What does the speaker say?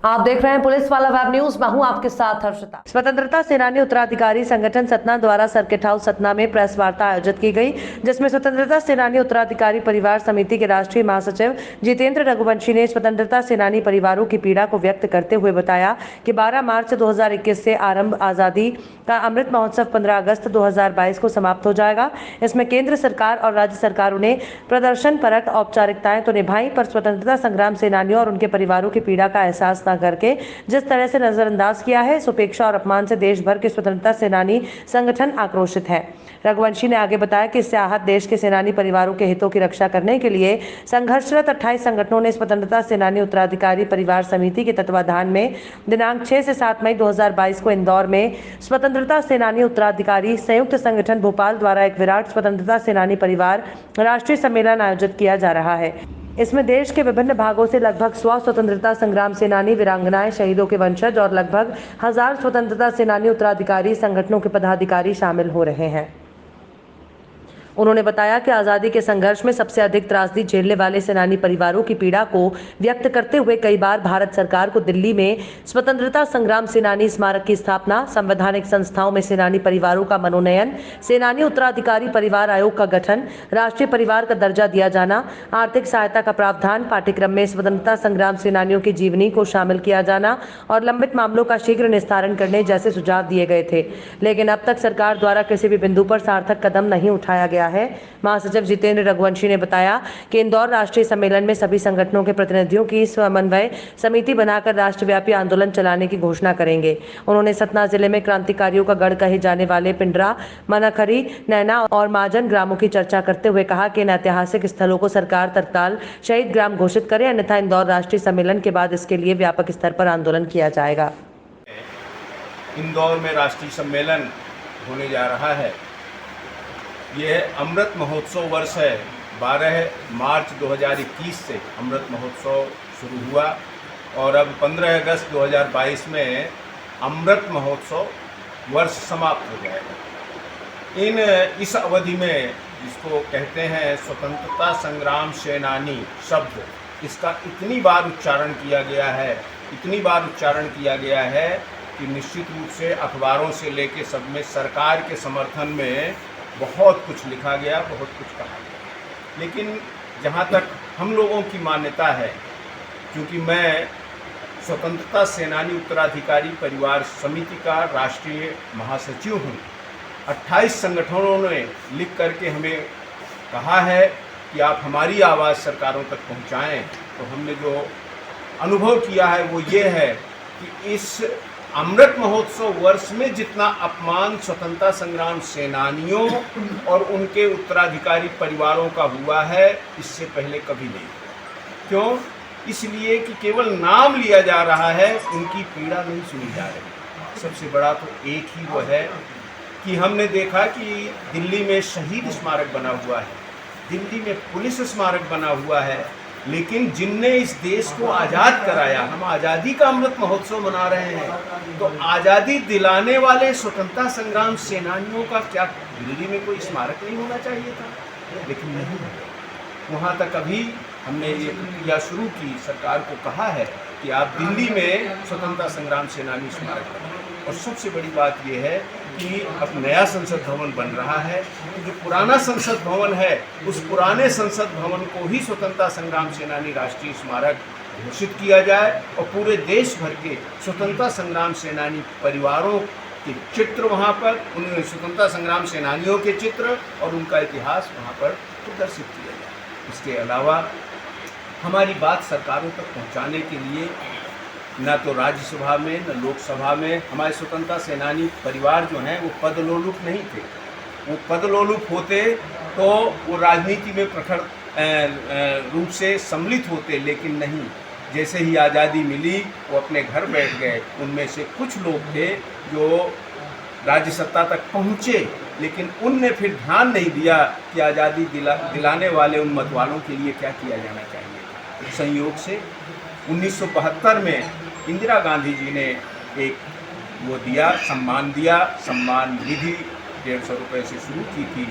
आप देख रहे हैं पुलिस वाला वेब न्यूज। मैं हूं आपके साथ हर्षिता। स्वतंत्रता सेनानी उत्तराधिकारी संगठन सतना द्वारा सर्किट हाउस सतना में प्रेस वार्ता आयोजित की गई, जिसमें स्वतंत्रता सेनानी उत्तराधिकारी परिवार समिति के राष्ट्रीय महासचिव जितेंद्र रघुवंशी ने स्वतंत्रता सेनानी परिवारों की पीड़ा को व्यक्त करते हुए बताया कि 12 मार्च 2021 से आरंभ आजादी का अमृत महोत्सव 15 अगस्त 2022 को समाप्त हो जाएगा। इसमें केंद्र सरकार और राज्य सरकारों ने प्रदर्शन परक औपचारिकताएं तो निभाई, पर स्वतंत्रता संग्राम सेनानियों और उनके परिवारों की पीड़ा का एहसास न करके जिस तरह से नजरअंदाज किया है, इस उपेक्षा और अपमान से देश भर के स्वतंत्रता सेनानी संगठन आक्रोशित है। रघुवंशी ने आगे बताया कि इससे आहत देश के सेनानी परिवारों के हितों की रक्षा करने के लिए संघर्षरत 28 संगठनों ने स्वतंत्रता सेनानी उत्तराधिकारी परिवार समिति के तत्वाधान में दिनांक 6 से 7 मई 2022 को इंदौर में स्वतंत्रता सेनानी उत्तराधिकारी संयुक्त संगठन भोपाल द्वारा एक विराट स्वतंत्रता सेनानी परिवार राष्ट्रीय सम्मेलन आयोजित किया जा रहा है। इसमें देश के विभिन्न भागों से लगभग 100 स्वतंत्रता संग्राम सेनानी, वीरांगनाएं, शहीदों के वंशज और लगभग 1000 स्वतंत्रता सेनानी उत्तराधिकारी संगठनों के पदाधिकारी शामिल हो रहे हैं। उन्होंने बताया कि आज़ादी के संघर्ष में सबसे अधिक त्रासदी झेलने वाले सेनानी परिवारों की पीड़ा को व्यक्त करते हुए कई बार भारत सरकार को दिल्ली में स्वतंत्रता संग्राम सेनानी स्मारक की स्थापना, संवैधानिक संस्थाओं में सेनानी परिवारों का मनोनयन, सेनानी उत्तराधिकारी परिवार आयोग का गठन, राष्ट्रीय परिवार का दर्जा दिया जाना, आर्थिक सहायता का प्रावधान, पाठ्यक्रम में स्वतंत्रता संग्राम सेनानियों की जीवनी को शामिल किया जाना और लंबित मामलों का शीघ्र निस्तारण करने जैसे सुझाव दिए गए थे, लेकिन अब तक सरकार द्वारा किसी भी बिंदु पर सार्थक कदम नहीं उठाया गया है। महासचिव जितेंद्र रघुवंशी ने बताया कि इंदौर राष्ट्रीय सम्मेलन में सभी संगठनों के प्रतिनिधियों की समन्वय समिति बनाकर राष्ट्रव्यापी आंदोलन चलाने की घोषणा करेंगे। उन्होंने सतना जिले में क्रांतिकारियों का गढ़ कहे जाने वाले पिंडरा, मनखरी, नैना और माजन ग्रामों की चर्चा करते हुए कहा कि इन ऐतिहासिक स्थलों को सरकार तत्काल शहीद ग्राम घोषित करे, अन्यथा इंदौर राष्ट्रीय सम्मेलन के बाद इसके लिए व्यापक स्तर पर आंदोलन किया जाएगा। इंदौर में राष्ट्रीय सम्मेलन होने जा रहा है। यह अमृत महोत्सव वर्ष है। 12 मार्च 2021 से अमृत महोत्सव शुरू हुआ और अब 15 अगस्त 2022 में अमृत महोत्सव वर्ष समाप्त हो जाएगा। इस अवधि में जिसको कहते हैं स्वतंत्रता संग्राम सेनानी शब्द, इसका इतनी बार उच्चारण किया गया है कि निश्चित रूप से अखबारों से लेके सब में सरकार के समर्थन में बहुत कुछ लिखा गया, बहुत कुछ कहा गया। लेकिन जहाँ तक हम लोगों की मान्यता है, क्योंकि मैं स्वतंत्रता सेनानी उत्तराधिकारी परिवार समिति का राष्ट्रीय महासचिव हूँ, 28 संगठनों ने लिख करके हमें कहा है कि आप हमारी आवाज़ सरकारों तक पहुँचाएँ। तो हमने जो अनुभव किया है वो ये है कि इस अमृत महोत्सव वर्ष में जितना अपमान स्वतंत्रता संग्राम सेनानियों और उनके उत्तराधिकारी परिवारों का हुआ है, इससे पहले कभी नहीं। क्यों? इसलिए कि केवल नाम लिया जा रहा है, उनकी पीड़ा नहीं सुनी जा रही। सबसे बड़ा तो एक ही वो है कि हमने देखा कि दिल्ली में शहीद स्मारक बना हुआ है, दिल्ली में पुलिस स्मारक बना हुआ है, लेकिन जिनने इस देश को आज़ाद कराया, हम आज़ादी का अमृत महोत्सव मना रहे हैं, तो आज़ादी दिलाने वाले स्वतंत्रता संग्राम सेनानियों का क्या दिल्ली में कोई स्मारक नहीं होना चाहिए था? लेकिन नहीं है। वहाँ तक अभी हमने ये प्रक्रिया शुरू की, सरकार को कहा है कि आप दिल्ली में स्वतंत्रता संग्राम सेनानी स्मारक बनाएं। और सबसे बड़ी बात यह है कि अब नया संसद भवन बन रहा है, जो पुराना संसद भवन है उस पुराने संसद भवन को ही स्वतंत्रता संग्राम सेनानी राष्ट्रीय स्मारक घोषित किया जाए और पूरे देश भर के स्वतंत्रता संग्राम सेनानी परिवारों के चित्र वहाँ पर, उन स्वतंत्रता संग्राम सेनानियों के चित्र और उनका इतिहास वहाँ पर प्रदर्शित किया जाए। इसके अलावा हमारी बात सरकारों तक पहुँचाने के लिए न तो राज्यसभा में न लोकसभा में हमारे स्वतंत्रता सेनानी परिवार जो हैं वो पदलोलुप नहीं थे। वो पदलोलुप होते तो वो राजनीति में प्रखर रूप से सम्मिलित होते, लेकिन नहीं। जैसे ही आज़ादी मिली वो अपने घर बैठ गए। उनमें से कुछ लोग थे जो राज्य सत्ता तक पहुँचे, लेकिन उनने फिर ध्यान नहीं दिया कि आज़ादी दिलाने वाले उन मतवालों के लिए क्या किया जाना चाहिए। संयोग से 1972 में इंदिरा गांधी जी ने एक वो दिया, सम्मान दिया, सम्मान निधि 150 रुपये से शुरू की थी।